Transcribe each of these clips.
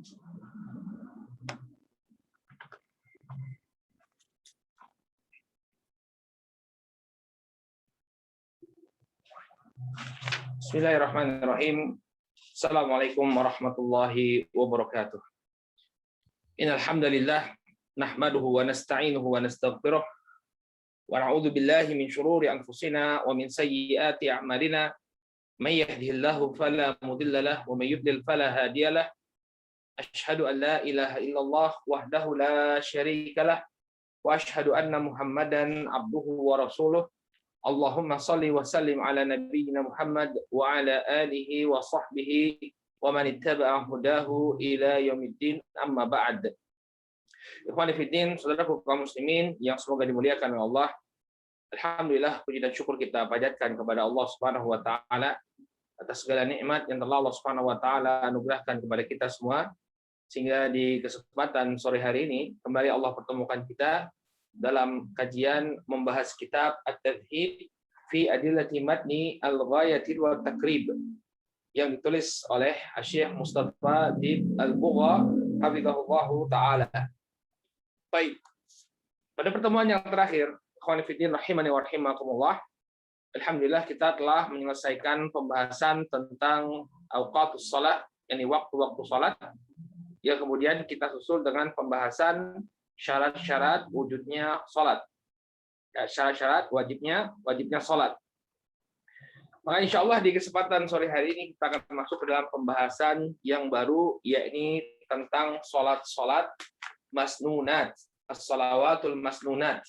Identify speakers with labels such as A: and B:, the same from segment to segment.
A: Bismillahirrahmanirrahim. Assalamualaikum warahmatullahi wabarakatuh. Innal hamdalillah nahmaduhu wa nasta'inuhu wa nastaghfiruh wa na'udzu billahi min shururi anfusina wa min sayyiati a'malina may yahdihillahu fala mudilla lahu wa may yudlil fala hadiya lahu. Asyhadu an la ilaha illallah wahdahu la syarika lah wa asyhadu anna Muhammadan abduhu wa rasuluh. Allahumma salli wa sallim ala nabiyyina Muhammad wa ala alihi wa sahbihi wa man ittaba'a hudahu ila yaumiddin, amma ba'd. Ikhwani fiddin, saudaraku kaum muslimin yang semoga dimuliakan oleh Allah. Alhamdulillah, puji dan syukur kita panjatkan kepada Allah Subhanahu wa taala atas segala nikmat yang telah Allah Subhanahu wa taala anugerahkan kepada kita semua, sehingga di kesempatan sore hari ini kembali Allah pertemukan kita dalam kajian membahas kitab At-Tadhhib fi Adillati Matni Al-Ghayati wa Takrib yang ditulis oleh Syekh Mustafa Dib Al-Bugha hafizahullahu taala. Baik. Pada pertemuan yang terakhir, ikhwan fillah rahimani wa rahimakumullah, alhamdulillah kita telah menyelesaikan pembahasan tentang auqatus shalah, yakni waktu-waktu salat. Ya, kemudian kita susul dengan pembahasan syarat-syarat wujudnya salat. Ya, syarat-syarat wajibnya salat. Maka insya Allah di kesempatan sore hari ini kita akan masuk ke dalam pembahasan yang baru, yakni tentang salat-salat masnunat, as-salawatul masnunat.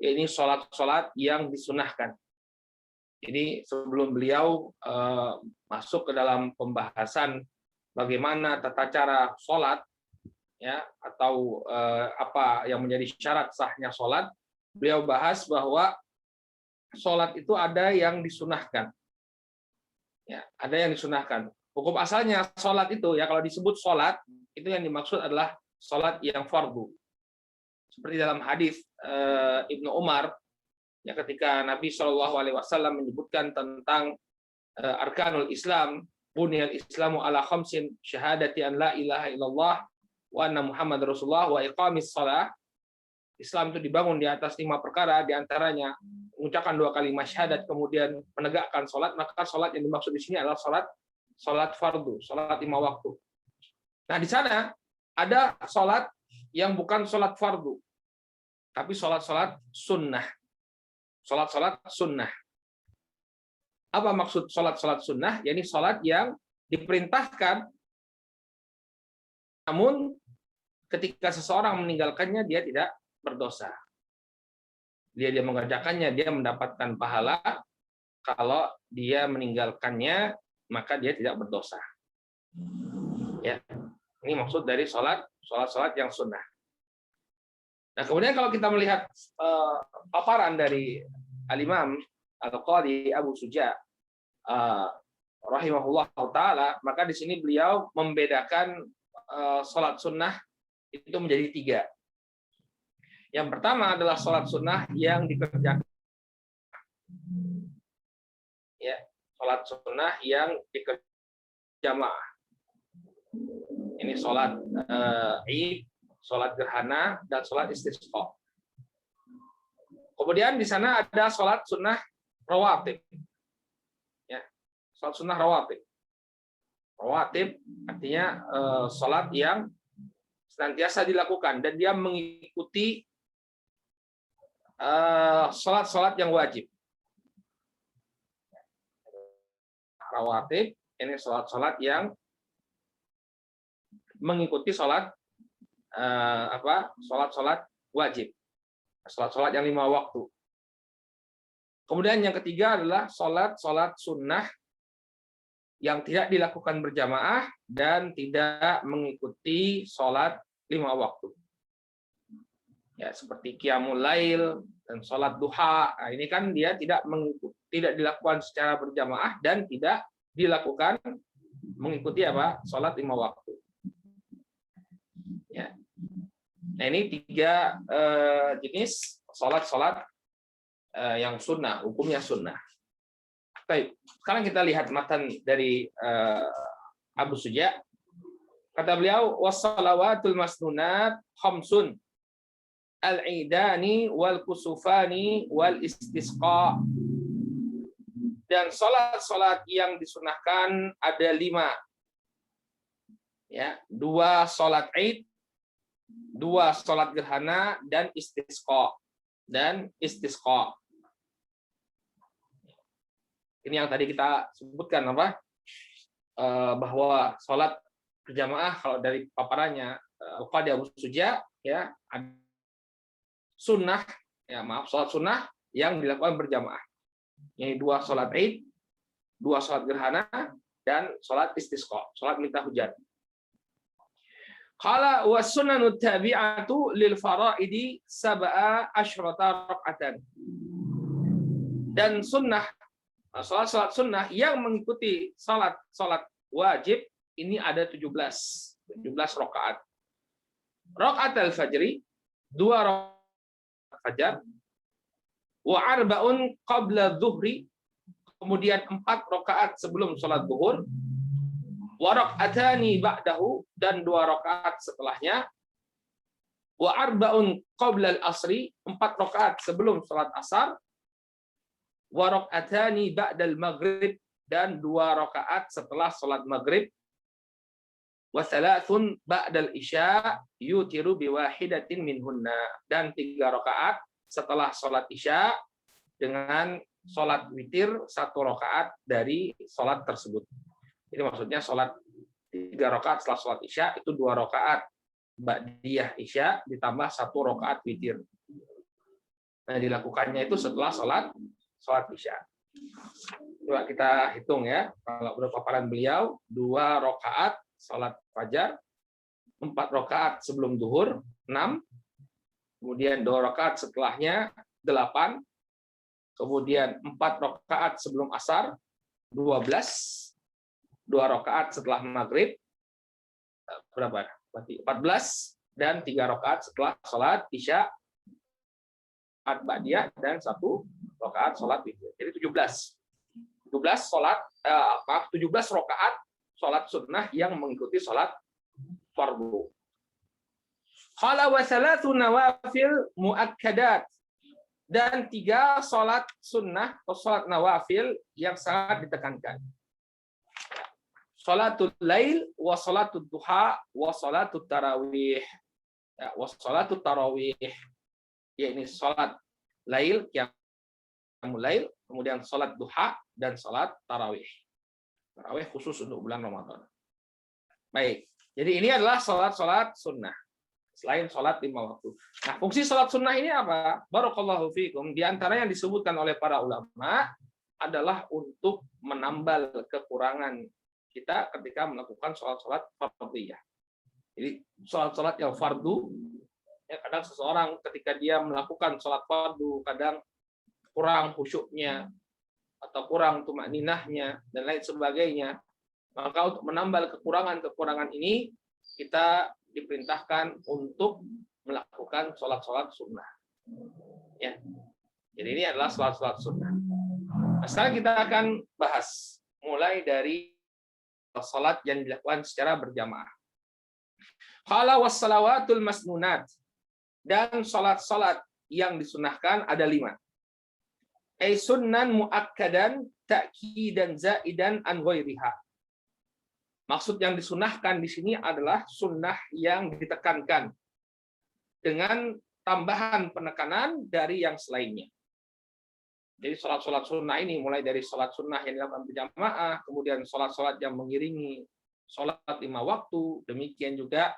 A: Ini salat-salat yang disunahkan. Jadi sebelum beliau masuk ke dalam pembahasan bagaimana tata cara salat, ya, atau apa yang menjadi syarat sahnya sholat, beliau bahas bahwa sholat itu ada yang disunahkan. Ya, ada yang disunahkan. Hukum asalnya sholat itu, ya, kalau disebut sholat, itu yang dimaksud adalah sholat yang fardu. Seperti dalam hadis Ibnu Umar, ya, ketika Nabi SAW menyebutkan tentang arkanul Islam, bunyal Islamu ala khamsin, syahadati an la ilaha illallah wa anna Muhammad Rasulullah wa iqamis shalah. Islam itu dibangun di atas 5 perkara, di antaranya mengucapkan 2 kalimat syahadat, kemudian menegakkan salat. Maka salat yang dimaksud di sini adalah salat fardu, salat 5 waktu. Nah, di sana ada salat yang bukan salat fardu, tapi salat-salat sunnah. Salat-salat sunnah. Apa maksud salat-salat sunnah? Yakni salat yang diperintahkan, namun ketika seseorang meninggalkannya dia tidak berdosa. Dia mengerjakannya, dia mendapatkan pahala. Kalau dia meninggalkannya, maka dia tidak berdosa. Ya, ini maksud dari salat yang sunnah. Nah, kemudian kalau kita melihat paparan dari Al-Imam Al-Qadhi Abu Suja rahimahullah taala, maka di sini beliau membedakan salat sunnah itu menjadi 3. Yang pertama adalah salat sunnah yang dikerjakan, ya, salat sunnah yang dikerjamaah. Ini salat Id, salat gerhana, dan salat istisqa. Kemudian di sana ada salat sunnah rawatib. Ya, salat sunnah rawatib. Rawatib artinya salat yang senantiasa dilakukan dan dia mengikuti salat-salat yang wajib. Rawatib ini salat-salat yang mengikuti salat salat-salat wajib. Salat-salat yang 5 waktu. Kemudian yang ketiga adalah salat-salat sunnah yang tidak dilakukan berjamaah dan tidak mengikuti salat 5 waktu. Ya, seperti qiyamul lail dan salat duha. Nah, ini kan dia tidak dilakukan secara berjamaah dan tidak dilakukan mengikuti salat 5 waktu. Ya. Nah, ini 3 jenis salat-salat yang sunnah, hukumnya sunnah. Baik, sekarang kita lihat matan dari Abu Suja. Kata beliau, wassalawatul masnunat khamsun, al-idani wal kusufani wal istisqa. Dan salat-salat yang disunahkan ada 5. Ya, 2 salat Id, 2 salat gerhana, dan istisqa. Ini yang tadi kita sebutkan apa? Bahwa salat berjamaah kalau dari paparannya Al-Qadi Abu Suja ya, sunnah ya, salat sunnah yang dilakukan berjamaah. Ini 2 salat Id, 2 salat gerhana, dan salat istisqa, salat minta hujan. Qala wa sunanut tabi'atu lil fara'idi sab'a asyrata rak'atan. Dan sunnah, salat sunnah yang mengikuti salat wajib ini ada 17 rakaat. Rakaat al-fajri, 2 rakaat fajar, wa arba'un qabla dhuhri, kemudian 4 rakaat sebelum salat zuhur, wa rak'atani ba'dahu, dan 2 rakaat setelahnya, wa arba'un qabla al-asri, 4 rakaat sebelum salat asar, wa rak'atani ba'dal maghrib, dan 2 rakaat setelah salat maghrib, wa thalathun ba'dal isya yutiru biwahidatin minhunna, dan 3 rakaat setelah salat isya dengan salat witir 1 rakaat dari salat tersebut. Ini maksudnya salat 3 rakaat setelah salat isya itu 2 rakaat ba'diyah isya ditambah 1 rakaat witir. Nah, dilakukannya itu setelah salat isya. Coba kita hitung ya. Kalau menurut paparan beliau 2 rakaat salat fajar, 4 rakaat sebelum zuhur 6, kemudian 2 rakaat setelahnya 8, kemudian 4 rakaat sebelum asar 12, 2 rakaat setelah maghrib berapa? Berarti 14, dan 3 rakaat setelah salat isya ba'diyah, dan 1 rakaat salat witir. Jadi 17 rakaat salat sunnah yang mengikuti salat fardu. Qala wa salatu nawafil muakkadat, dan 3 salat sunnah atau salat nawafil yang sangat ditekankan. Salatul lail wa salatul duha wa salatul tarawih. Ya, wa salatul tarawih. Ya, ini salat lail, qiyamul lail, kemudian salat duha, dan salat tarawih. Tarawih khusus untuk bulan Ramadan. Baik. Jadi ini adalah salat sunnah. Selain salat 5 waktu. Nah, fungsi salat sunnah ini apa? Barakallahu fiikum. Di antara yang disebutkan oleh para ulama adalah untuk menambal kekurangan kita ketika melakukan salat fardhiyah. Jadi salat yang fardu, ya, kadang seseorang ketika dia melakukan salat fardu kadang kurang khusyuknya atau kurang tumakninahnya dan lain sebagainya. Maka untuk menambal kekurangan ini kita diperintahkan untuk melakukan salat sunnah. Ya. Jadi ini adalah salat sunnah. Nah, sekarang kita akan bahas mulai dari salat yang dilakukan secara berjamaah. Qala wassalawatul masnunat, dan salat yang disunahkan ada 5. Ay sunnan muakkadan ta'kidan zaidan an ghairiha. Maksud yang disunahkan di sini adalah sunnah yang ditekankan dengan tambahan penekanan dari yang selainnya. Jadi salat sunnah ini mulai dari salat sunnah yang dilakukan berjamaah, kemudian salat yang mengiringi salat 5 waktu, demikian juga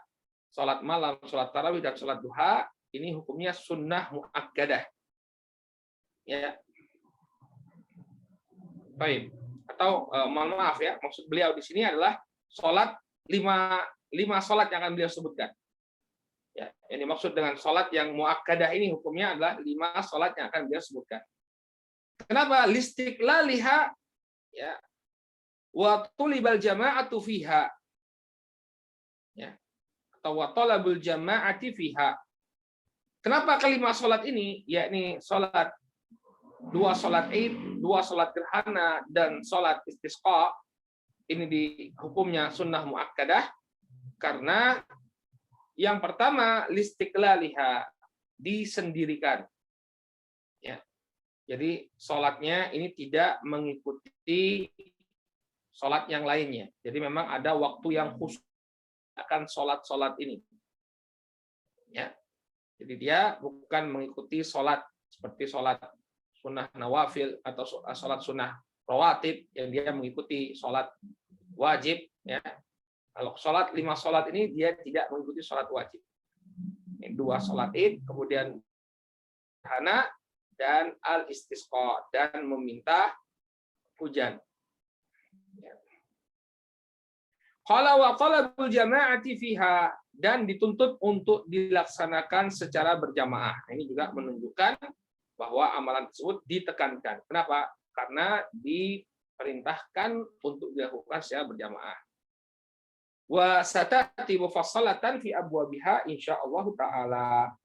A: salat malam, salat tarawih, dan salat duha, ini hukumnya sunnah muakkadah. Ya. Baik. Atau mohon maaf ya, maksud beliau di sini adalah salat 5 salat yang akan beliau sebutkan. Ya, ini maksud dengan salat yang muakkadah ini hukumnya adalah 5 salat yang akan beliau sebutkan. Kenapa? Listiqlaliha, ya, wa tulibal jama'atu fiha, ya, atau wa talabul jama'ati fiha. Kenapa kelima salat ini, yakni salat 2 salat Id, 2 salat gerhana, dan salat istisqa, ini di hukumnya sunnah muakkadah? Karena yang pertama listiqlaliha, disendirikan. Ya. Jadi sholatnya ini tidak mengikuti sholat yang lainnya. Jadi memang ada waktu yang khusus akan sholat ini. Ya. Jadi dia bukan mengikuti sholat seperti sholat sunnah nawafil atau sholat sunnah rawatib yang dia mengikuti sholat wajib. Ya. Kalau sholat 5 sholat ini dia tidak mengikuti sholat wajib. 2 sholat id, kemudian hana dan al-istisqa, dan meminta hujan. Qala wa talabul jama'ati fiha, dan dituntut untuk dilaksanakan secara berjamaah. Ini juga menunjukkan bahwa amalan tersebut ditekankan. Kenapa? Karena diperintahkan untuk dilakukan secara berjamaah. Wa satati mufassalatan fi abwabiha insyaallah taala,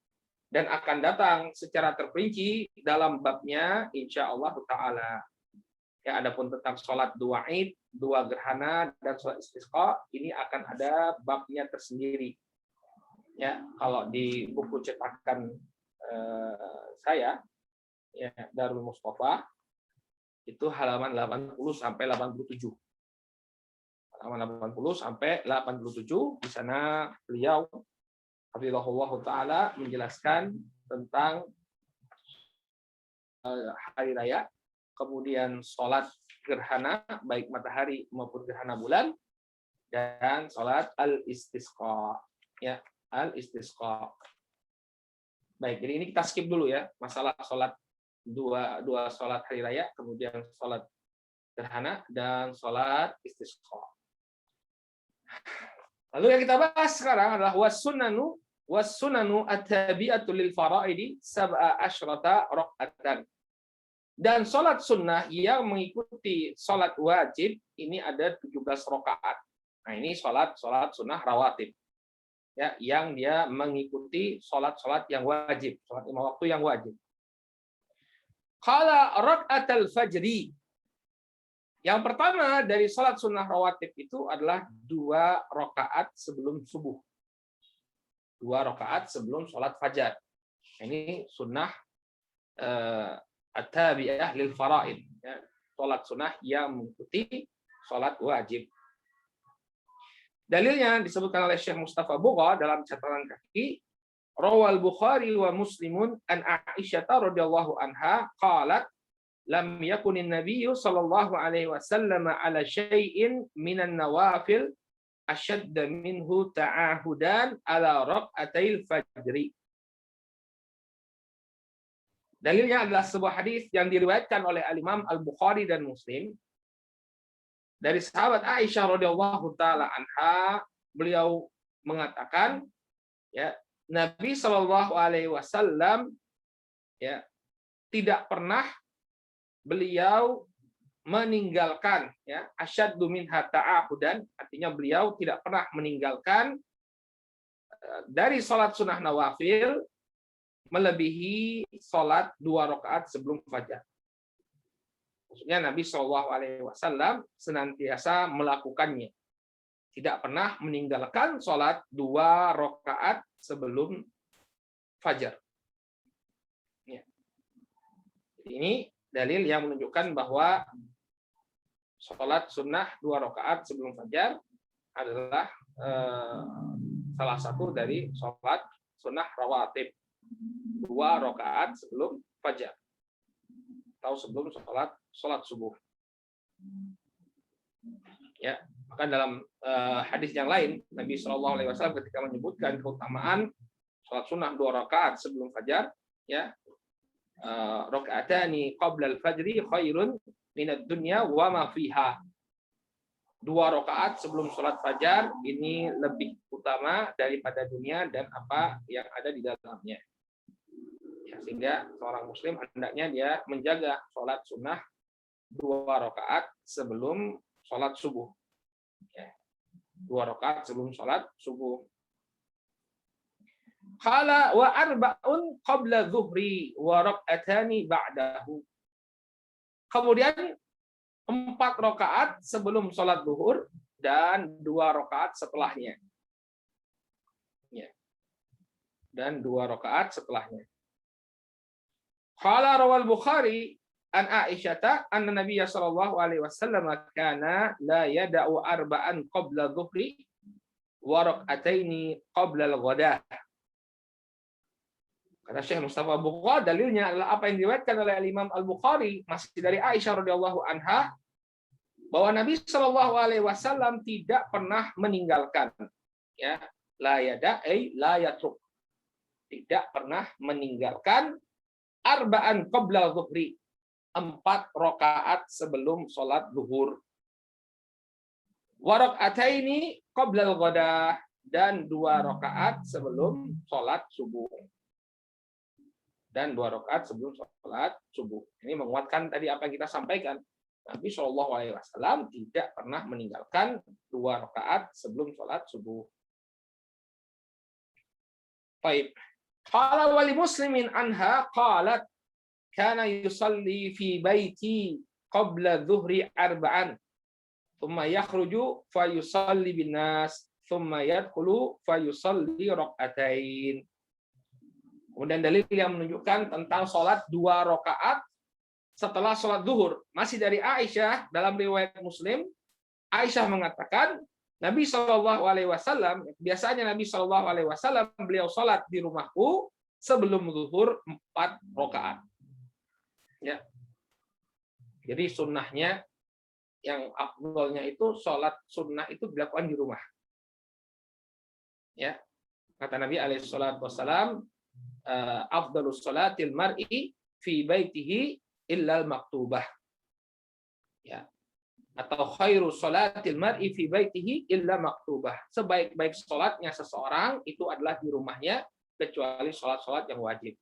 A: dan akan datang secara terperinci dalam babnya insyaallah taala. Ya, adapun tentang sholat 2 id, 2 gerhana dan sholat istisqa ini akan ada babnya tersendiri. Ya, kalau di buku cetakan saya ya, Darul Mustafa itu halaman 80 sampai 87. Halaman 80 sampai 87, di sana beliau hafizahullah taala menjelaskan tentang hari raya, kemudian sholat gerhana baik matahari maupun gerhana bulan, dan sholat al-istisqa. Ya, al-istisqa. Baik, jadi ini kita skip dulu ya masalah sholat dua sholat hari raya, kemudian sholat gerhana dan sholat istisqa. Lalu yang kita bahas sekarang adalah was-sunanu at-tabi'atu lil fara'idi sab'a asyrata raqatan. Dan sholat sunnah yang mengikuti sholat wajib ini ada 17 rakaat. Nah, ini sholat sunnah rawatib. Ya, yang dia mengikuti sholat yang wajib, sholat 5 waktu yang wajib. Qala raka'atul fajri. Yang pertama dari sholat sunnah rawatib itu adalah 2 rakaat sebelum subuh. 2 rakaat sebelum sholat fajar. Ini sunnah at-tabi'ah lil fara'id. Ya, sholat sunnah yang mengikuti sholat wajib. Dalilnya disebutkan oleh Syekh Mustafa Bugha dalam catatan kaki. Rawal Bukhari wa Muslimun an Aisyah radhiyallahu anha qalat lam yakunin nabiyyu sallallahu alaihi wasallam ala syai'in minan nawafil asyadda minhu ta'ahudan ala rak'atil fajri. Dalilnya adalah sebuah hadis yang diriwayatkan oleh Al-Imam Al-Bukhari dan Muslim dari sahabat Aisyah radhiyallahu taala anha. Beliau mengatakan, ya, Nabi sallallahu alaihi wasallam ya tidak pernah beliau meninggalkan, ya, asyaddu minha ta'ahudan, artinya beliau tidak pernah meninggalkan dari sholat sunnah nawafil melebihi sholat 2 rakaat sebelum fajar. Maksudnya Nabi Shallallahu Alaihi Wasallam senantiasa melakukannya, tidak pernah meninggalkan sholat 2 rakaat sebelum fajar. Ya. Ini dalil yang menunjukkan bahwa sholat sunnah 2 rakaat sebelum fajar adalah salah satu dari sholat sunnah rawatib, 2 rakaat sebelum fajar atau sebelum sholat subuh. Ya, maka dalam hadis yang lain Nabi Shallallahu Alaihi Wasallam ketika menyebutkan keutamaan sholat sunnah 2 rakaat sebelum fajar, ya, rakaatani qabla al-fajri khairun minad dunya wa ma fiha. 2 rakaat sebelum sholat fajar ini lebih utama daripada dunia dan apa yang ada di dalamnya. Ya, sehingga seorang muslim hendaknya dia menjaga sholat sunnah 2 rakaat sebelum sholat subuh. Ya, 2 rakaat sebelum sholat subuh. Qala wa arba'un qabla zuhri wa rak'atani ba'dahu. Kemudian 4 rakaat sebelum sholat zuhur dan 2 rakaat setelahnya. dan 2 rakaat setelahnya. Qala rawal Bukhari an Aisyata anna Nabiy sallallahu alaihi wasallam kana la yada'u arba'an qabla dhuhri wa rak'ataini qabla al-ghadah. Kata Syekh Mustafa Bukhari, dalilnya adalah apa yang diriwayatkan oleh Imam Al-Bukhari masih dari Aisyah radhiyallahu anha bahwa Nabi sallallahu alaihi wasallam tidak pernah meninggalkan, ya, la yada la yatruk, tidak pernah meninggalkan arba'an qabla zuhri, 4 rakaat sebelum sholat zuhur, wa rak'ataini qabla al-ghadah, dan 2 rakaat sebelum sholat subuh. Dan 2 rakaat sebelum sholat subuh. Ini menguatkan tadi apa yang kita sampaikan. Nabi Shallallahu Alaihi Wasallam tidak pernah meninggalkan 2 rakaat sebelum sholat subuh. Baik. Qala wali muslimin anha qalat kana yusalli fi baiti qabla dhuhri arba'an thumma yakhruju fa yusalli bin nas thumma yadkhulu fa yusalli rak'atain. Kemudian dalil yang menunjukkan tentang sholat 2 rakaat setelah sholat zuhur. Masih dari Aisyah, dalam riwayat Muslim, Aisyah mengatakan, Nabi Shallallahu Alaihi Wasallam, biasanya Nabi Shallallahu Alaihi Wasallam beliau sholat di rumahku sebelum zuhur 4 rakaat. Ya. Jadi sunnahnya, yang afdolnya itu sholat sunnah itu dilakukan di rumah. Ya, kata Nabi Alaihi Wasallam, afdalus sholatil mar'i fi baitihi illal maktubah, ya, atau khairu sholatil mar'i fi baitihi illa maktubah, sebaik-baik sholatnya seseorang itu adalah di rumahnya kecuali sholat-sholat yang wajib,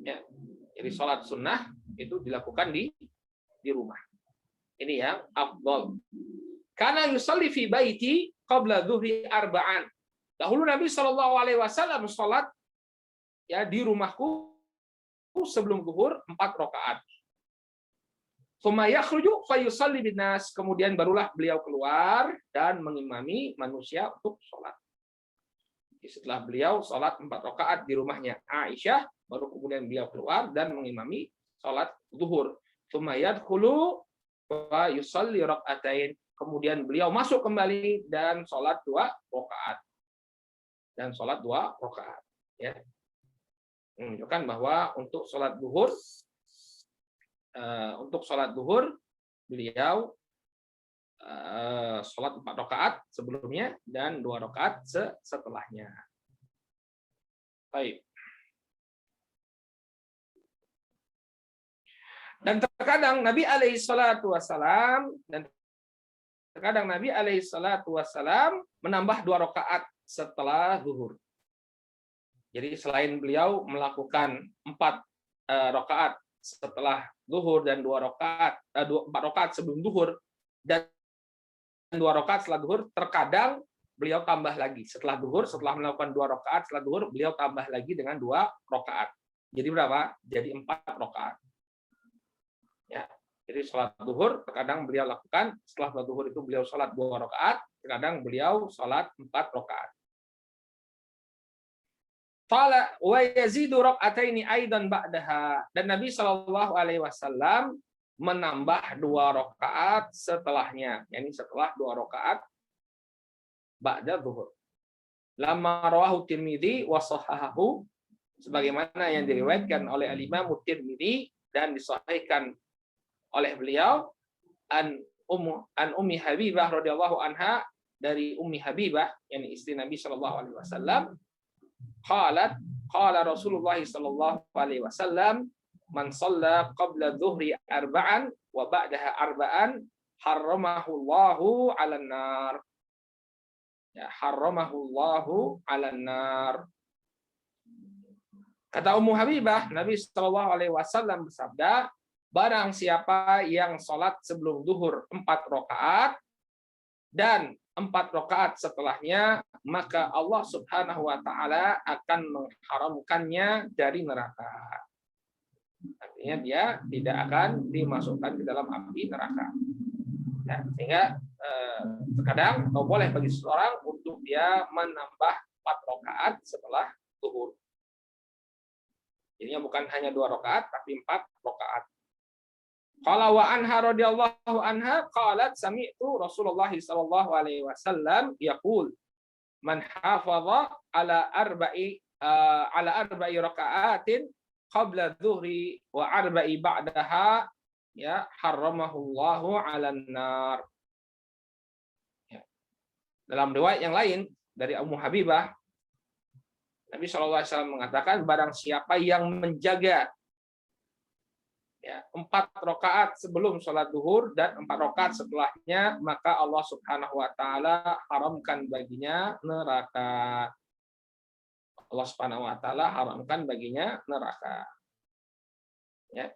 A: ya. Jadi sholat sunnah itu dilakukan di rumah, ini yang afdal. Karena yusalli fi baiti qabla dhuhri arba'an, dahulu Nabi Shallallahu Alaihi Wasallam sholat, ya, di rumahku sebelum zuhur 4 rakaat. Tsumma yakhruju fa yusalli bin nas, kemudian barulah beliau keluar dan mengimami manusia untuk sholat. Jadi setelah beliau sholat 4 rakaat di rumahnya Aisyah, baru kemudian beliau keluar dan mengimami sholat zuhur. Tsumma yadkhulu fa yusalli rak'atain, kemudian beliau masuk kembali dan sholat 2 rakaat. Dan sholat 2 rakaat, ya. Menunjukkan bahwa untuk sholat duhur, beliau sholat 4 rakaat sebelumnya dan 2 rakaat setelahnya. Baik. Dan terkadang Nabi alaihi salatu wasallam menambah 2 rakaat setelah zuhur. Jadi selain beliau melakukan 4 rakaat setelah zuhur dan 4 rakaat sebelum zuhur dan 2 rakaat setelah zuhur, terkadang beliau tambah lagi setelah zuhur, setelah melakukan 2 rakaat setelah zuhur, beliau tambah lagi dengan 2 rakaat. Jadi berapa? Jadi 4 rakaat. Ya. Jadi sholat zuhur terkadang beliau lakukan, setelah sholat zuhur itu beliau sholat 2 rakaat, terkadang beliau sholat 4 rakaat. Qala wa yazidu rak'ataini aidan ba'daha, dan Nabi Shallallahu Alaihi Wasallam menambah 2 rakaat setelahnya, yakni setelah 2 rakaat ba'da zuhur. Lama rawahu Tirmidzi wa shahahahu, sebagaimana yang diriwayatkan oleh Al-Imam Tirmidzi dan disahihkan oleh beliau an Ummi Habibah radhiyallahu anha, dari Ummi Habibah yakni istri Nabi Shallallahu Alaihi Wasallam, qalat qala Rasulullah sallallahu alaihi wasallam man shalla qabla dhuhri arba'an wa ba'daha arba'an harramahu Allahu 'alan nar. Ya, harramahu Allahu 'alan nar. Kata Ummu Habibah, Nabi sallallahu alaihi wasallam bersabda, barang siapa yang salat sebelum zuhur 4 rakaat dan 4 rakaat setelahnya, maka Allah Subhanahu wa taala akan mengharamkannya dari neraka. Artinya dia tidak akan dimasukkan ke dalam api neraka. Ya, sehingga terkadang boleh bagi seseorang untuk dia menambah rakaat setelah zuhur. Jadinya bukan hanya 2 rakaat tapi 4 rakaat. Qala wa anha radhiyallahu anha qalat sami'tu Rasulullah sallallahu alaihi wasallam yaqul man hafaza ala arba'i raka'atin qabla dhuhri wa arba'i ba'daha ya harramahullahu 'alan nar. Ya. Dalam riwayat yang lain dari Ummu Habibah, Nabi sallallahu alaihi wasallam mengatakan barang siapa yang menjaga ya 4 rakaat sebelum sholat duhur dan 4 rakaat setelahnya, maka Allah Subhanahu wa taala haramkan baginya neraka. Allah Subhanahu wa taala haramkan baginya neraka. Ya.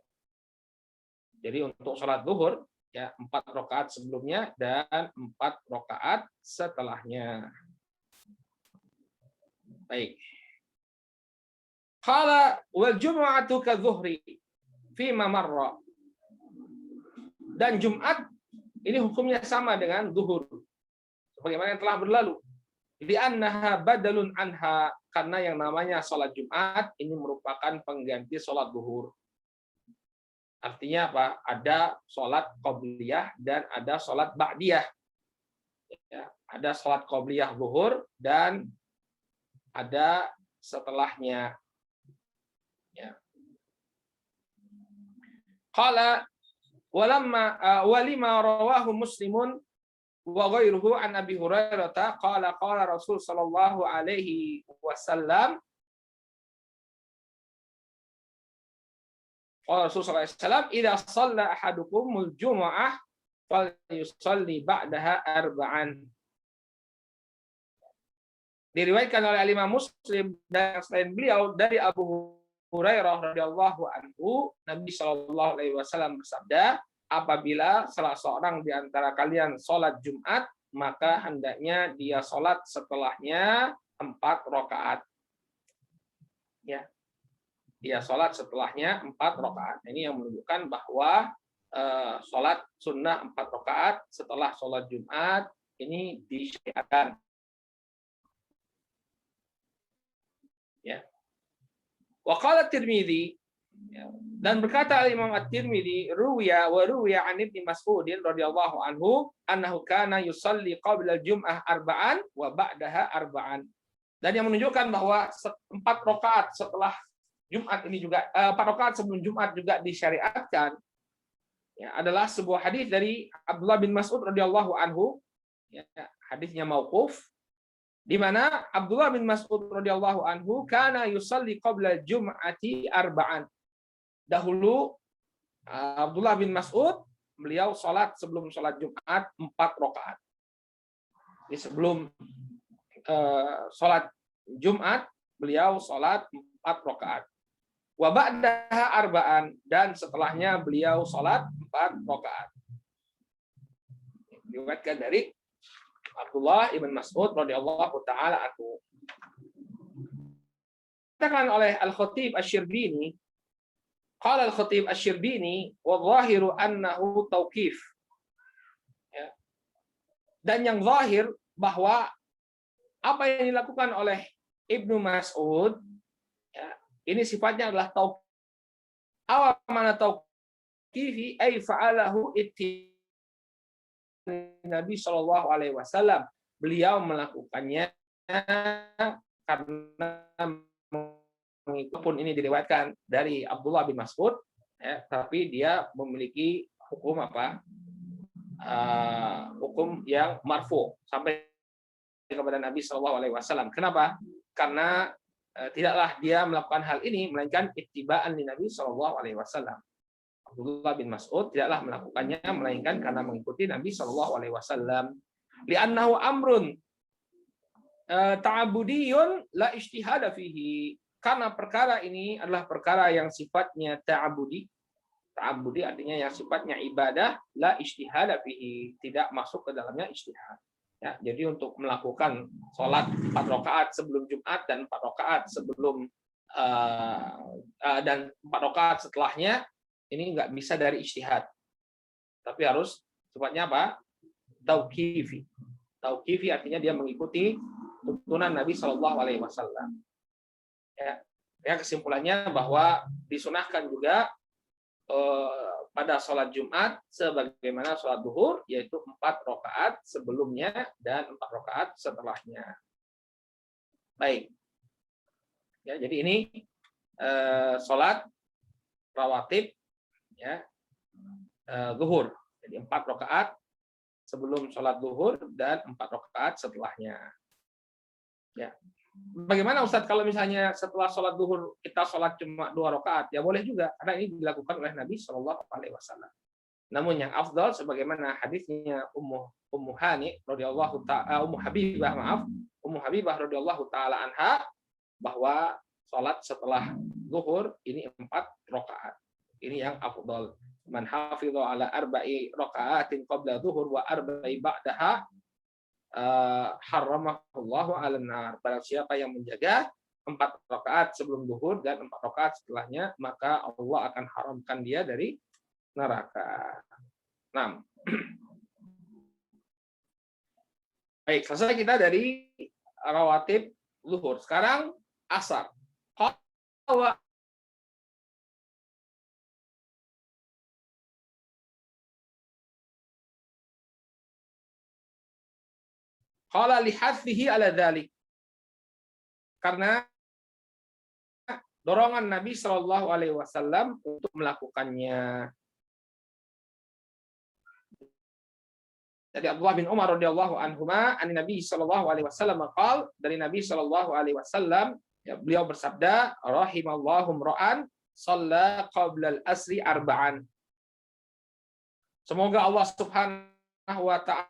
A: Jadi untuk sholat duhur ya 4 rakaat sebelumnya dan 4 rakaat setelahnya. Baik. Qala wal jum'atu kadzuhri fima marra. Dan Jumat ini hukumnya sama dengan zuhur sebagaimana yang telah berlalu. Di annaha badalun anha, karena yang namanya sholat Jumat ini merupakan pengganti sholat zuhur. Artinya apa? Ada sholat qobliyah dan ada sholat ba'diyah. Ya, ada sholat qobliyah zuhur dan ada setelahnya. Ya. Qala walima rawahu Muslimun wa ghairuhu an Abi Hurairah qala qala Rasul sallallahu alaihi wasallam qala Rasul sallallahu alaihi wasallam idza shalla ahadukumul jumu'ah falyusalli ba'daha arba'an. Diriwayatkan oleh Imam Muslim dan selain beliau dari Abu Hurairah radhiyallahu anhu, Nabi Shallallahu alaihi wasallam bersabda, apabila salah seorang di antara kalian sholat Jumat, maka hendaknya dia sholat setelahnya 4 rakaat. Ya, dia sholat setelahnya 4 rakaat. Ini yang menunjukkan bahwa sholat sunnah 4 rakaat setelah sholat Jumat ini disyariatkan. Ya. Wa qala Tirmidzi, dan berkata Imam At-Tirmidzi, ruwiya an Ibnu Mas'ud radhiyallahu anhu annahu kana yusalli qabla al-jum'ah arba'an wa ba'daha arba'an. Dan yang menunjukkan bahwa 4 rakaat setelah Jumat ini juga 4 rakaat sebelum Jumat juga disyariatkan. Ya, adalah sebuah hadis dari Abdullah bin Mas'ud radhiyallahu anhu, ya, hadisnya mauquf, di mana Abdullah bin Mas'ud radhiyallahu anhu kana yusalli qabla jum'ati arba'an. Dahulu Abdullah bin Mas'ud beliau salat sebelum salat Jumat 4 rakaat. Jadi sebelum salat Jumat beliau salat 4 rakaat. Wa ba'daha arba'an, dan setelahnya beliau salat 4 rakaat. Diriwayatkan dari Abdullah ibn Mas'ud radhiyallahu taala anhu. Dikatakan oleh Al-Khatib Asy-Syirbini, qala Al-Khatib Asy-Syirbini wa dhahiru annahu tauqif. Ya. Dan yang zahir bahwa apa yang dilakukan oleh Ibnu Mas'ud ya, ini sifatnya adalah tauqif. Apa makna tauqifi? Ai fa'alahu Nabi Shallallahu Alaihi Wasallam, beliau melakukannya karena meskipun ini diriwayatkan dari Abdullah bin Mas'ud, ya, tapi dia memiliki hukum apa? Hukum yang marfu sampai kepada Nabi Shallallahu Alaihi Wasallam. Kenapa? Karena tidaklah dia melakukan hal ini melainkan ittiba'an li Nabi Shallallahu Alaihi Wasallam. Abdullah bin Mas'ud tidaklah melakukannya melainkan karena mengikuti Nabi Shallallahu Alaihi Wasallam. Li'annahu amrun ta'abudiyun la ijtihada fihi. Karena perkara ini adalah perkara yang sifatnya ta'abudi. Ta'abudi artinya yang sifatnya ibadah, la ijtihada fihi, tidak masuk ke dalamnya ijtihad. Ya, jadi untuk melakukan sholat 4 rakaat sebelum Jumat dan 4 rakaat sebelum dan 4 rakaat setelahnya, ini nggak bisa dari ijtihad, tapi harus sifatnya apa? Tauqifi. Tauqifi artinya dia mengikuti tuntunan Nabi Shallallahu Alaihi Wasallam. Ya, kesimpulannya bahwa disunahkan juga pada sholat Jumat sebagaimana sholat duhur, yaitu 4 rakaat sebelumnya dan 4 rakaat setelahnya. Baik. Ya, jadi ini sholat rawatib ya zuhur. Jadi 4 rakaat sebelum sholat zuhur dan 4 rakaat setelahnya. Ya. Bagaimana Ustadz kalau misalnya setelah sholat zuhur kita sholat cuma 2 rakaat? Ya boleh juga, karena ini dilakukan oleh Nabi Shallallahu Alaihi Wasallam. Namun yang afdal sebagaimana hadisnya Ummu Hani radhiyallahu ta'ala Ummu Habibah radhiyallahu taala anha, bahwa sholat setelah zuhur ini 4 rakaat. Ini yang afdal. Man hafidha ala 4 rakaatin qabla zuhur wa 4 ba'daha haramahullahu 'alan nar. Barang siapa yang menjaga 4 rakaat sebelum zuhur dan 4 rakaat setelahnya, maka Allah akan haramkan dia dari neraka. 6. Baik, selesai kita dari rawatib zuhur. Sekarang asar. Qala lihafihi ala dzalik. Karena dorongan Nabi Shallallahu Alaihi Wasallam untuk melakukannya. Dari Abdullah bin Umar radhiyallahu anhuma, an Nabi Shallallahu Alaihi Wasallam qala, dari Nabi Shallallahu Alaihi Wasallam, ya, beliau bersabda, rahimallahu ra'an shalla qabla al-asri arba'an. Semoga Allah Subhanahu wa ta'ala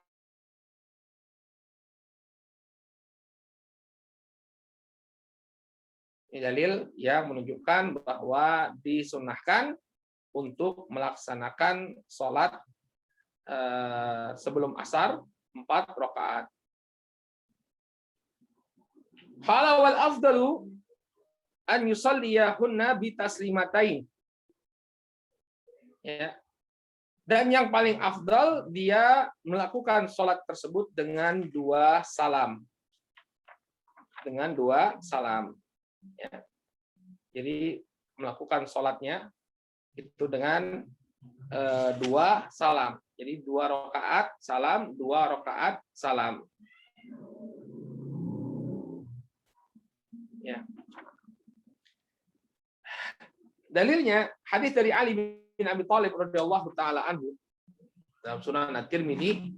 A: ini dalil yang menunjukkan bahwa disunahkan untuk melaksanakan sholat sebelum asar 4 rakaat. Qala wal afdalu an yusalliyahunna bi taslimatain. Ya. Dan yang paling afdal dia melakukan sholat tersebut dengan 2 salam. Dengan 2 salam. Ya. Jadi melakukan sholatnya itu dengan 2 salam. Jadi 2 rakaat salam, 2 rakaat salam. Ya. Dalilnya hadis dari Ali bin Abi Thalib radhiyallahu taala anhu dalam Sunan At-Tirmidzi.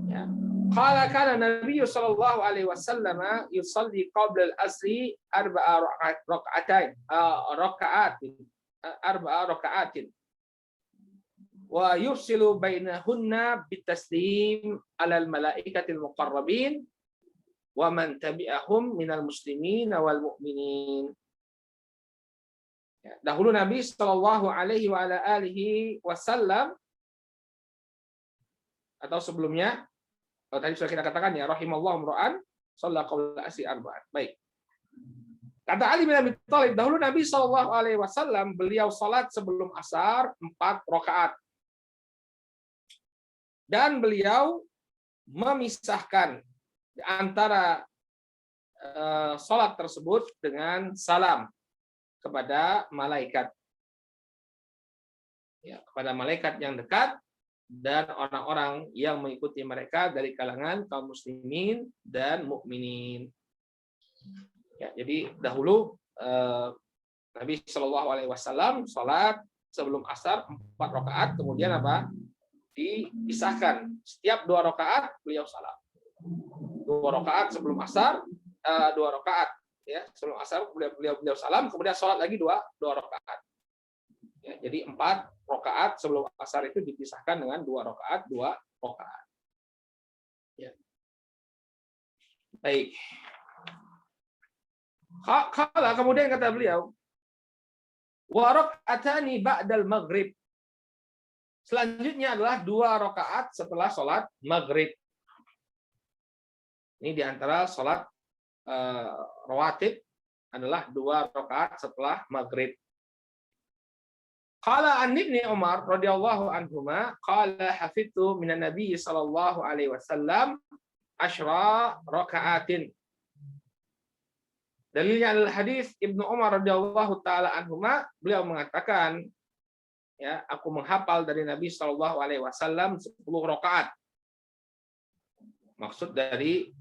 A: Ya. Qala kana Nabi sallallahu alaihi wasallam yusalli qabla al-asri 4 raka'atin wa yufsilu bainahunna bitaslim 'alal malaikatil muqarrabin wa man tabi'ahum minal muslimin wal mu'minin. Ya, dahulu Nabi sallallahu alaihi wa ala alihi wasallam, atau sebelumnya tadi sudah kita katakan ya, rahimallahu ra'an shalla qabla asri arba'an. Baik. Kata Ali bin Abi Thalib, dahulu Nabi sallallahu alaihi wasallam beliau salat sebelum asar 4 rakaat. Dan beliau memisahkan antara salat tersebut dengan salam kepada malaikat. Ya, kepada malaikat yang dekat dan orang-orang yang mengikuti mereka dari kalangan kaum muslimin dan mukminin. Ya, jadi dahulu Nabi Shallallahu Alaihi Wasallam salat sebelum asar 4 rakaat, kemudian apa? Dipisahkan. Setiap 2 rakaat beliau salam. 2 rakaat sebelum asar, 2 rakaat ya sebelum asar beliau salam, kemudian salat lagi 2 rakaat. Ya, jadi 4 rakaat sebelum asar itu dipisahkan dengan 2 rakaat, 2 rakaat. Ya. Baik. Kala kemudian kata beliau, wa raka'atani ba'dal maghrib. Selanjutnya adalah 2 rakaat setelah sholat maghrib. Ini diantara sholat rawatib adalah 2 rakaat setelah maghrib. Qala an Ibnu Umar radhiyallahu anhuma qala hafidtu minan nabiy sallallahu alaihi wasallam 10 raka'atin Dalilnya adalah hadis Ibnu Umar radhiyallahu taala anhuma, beliau mengatakan, ya, aku menghafal dari Nabi Shallallahu alaihi wasallam 10 rakaat. Maksud dari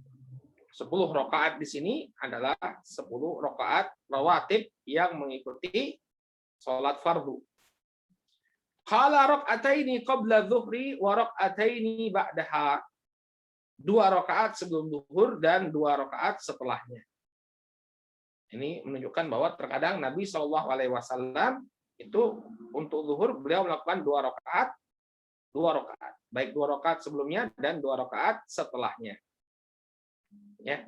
A: 10 rakaat di sini adalah 10 rakaat rawatib yang mengikuti salat fardu. Qala raka'ataini qabla dzuhri wa raka'ataini ba'daha. 2 rakaat sebelum zuhur dan 2 rakaat setelahnya. Ini menunjukkan bahwa terkadang Nabi Shallallahu alaihi wasallam itu untuk zuhur beliau melakukan 2 rakaat, baik 2 rakaat sebelumnya dan 2 rakaat setelahnya. Ya.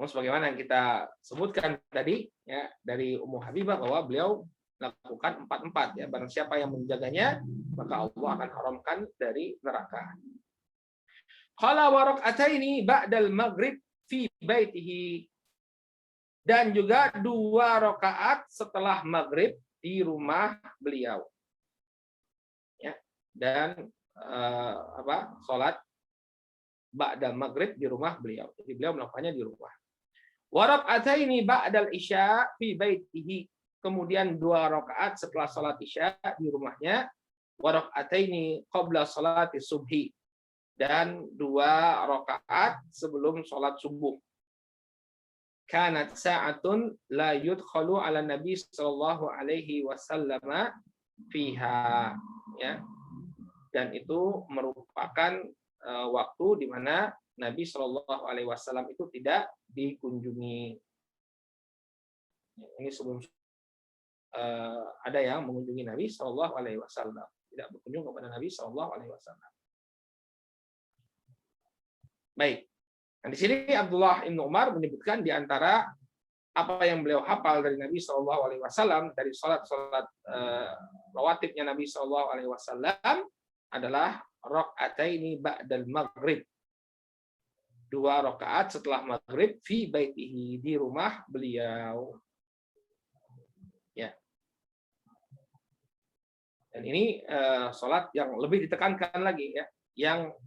A: Sebagaimana yang kita sebutkan tadi, ya, dari Ummu Habibah bahwa beliau lakukan 4-4, ya. Barang siapa yang menjaganya, maka Allah akan haramkan dari neraka. Qala wa rak'ataini ba'dal maghrib fi baitihi. Dan juga 2 rakaat setelah maghrib di rumah beliau. Ya. Dan salat ba'dal maghrib di rumah beliau. Jadi beliau melakukannya di rumah. Wa rak'ataini ba'dal isya fi baitihi. Kemudian 2 rakaat setelah salat isya di rumahnya. Wa rak'ataini qabla salati subhi. Dan 2 rakaat sebelum salat subuh. Kanat sa'atun la yudkhalu ala Nabi sallallahu alaihi wasallam fiha, ya. Dan itu merupakan waktu di mana Nabi sallallahu alaihi wasallam itu tidak dikunjungi. Ini sebelum ada yang mengunjungi Nabi sallallahu alaihi wasallam, tidak berkunjung kepada Nabi sallallahu alaihi wasallam. Baik. Nah, di sini Abdullah bin Umar menyebutkan di antara apa yang beliau hafal dari Nabi Shallallahu Alaihi Wasallam dari salat-salat rawatibnya Nabi Shallallahu Alaihi Wasallam adalah raka'ataini ba'dal maghrib, 2 rakaat setelah maghrib fi baitihi, di rumah beliau. Ya. Dan ini salat yang lebih ditekankan lagi, ya. Yang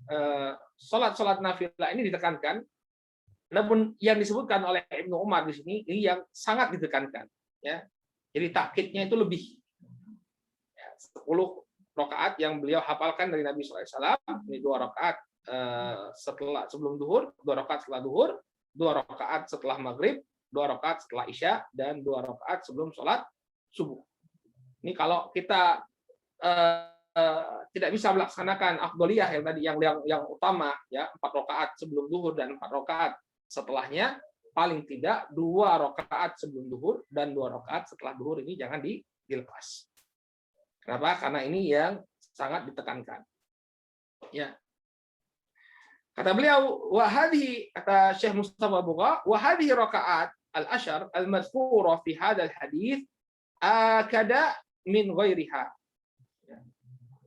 A: salat-salat nafilah ini ditekankan, namun yang disebutkan oleh Ibnu Umar di sini ini yang sangat ditekankan, ya. Jadi takkidnya itu lebih, ya, 10 rakaat yang beliau hafalkan dari Nabi SAW, ini 2 rakaat sebelum duhur, 2 rakaat setelah duhur, 2 rakaat setelah maghrib, 2 rakaat setelah isya, dan 2 rakaat sebelum sholat subuh. Ini kalau kita tidak bisa melaksanakan afdholiyah yang tadi, yang utama, ya, 4 rakaat sebelum duhur dan 4 rakaat setelahnya, paling tidak 2 rakaat sebelum duhur dan 2 rakaat setelah duhur ini jangan dilepas. Kenapa? Karena ini yang sangat ditekankan. Ya. Kata beliau, wa hadhihi, kata Syekh Mustafa Bugha, wa hadhihi rakaat al-ashar al-madhkura fi hadzal hadits akada min ghairiha.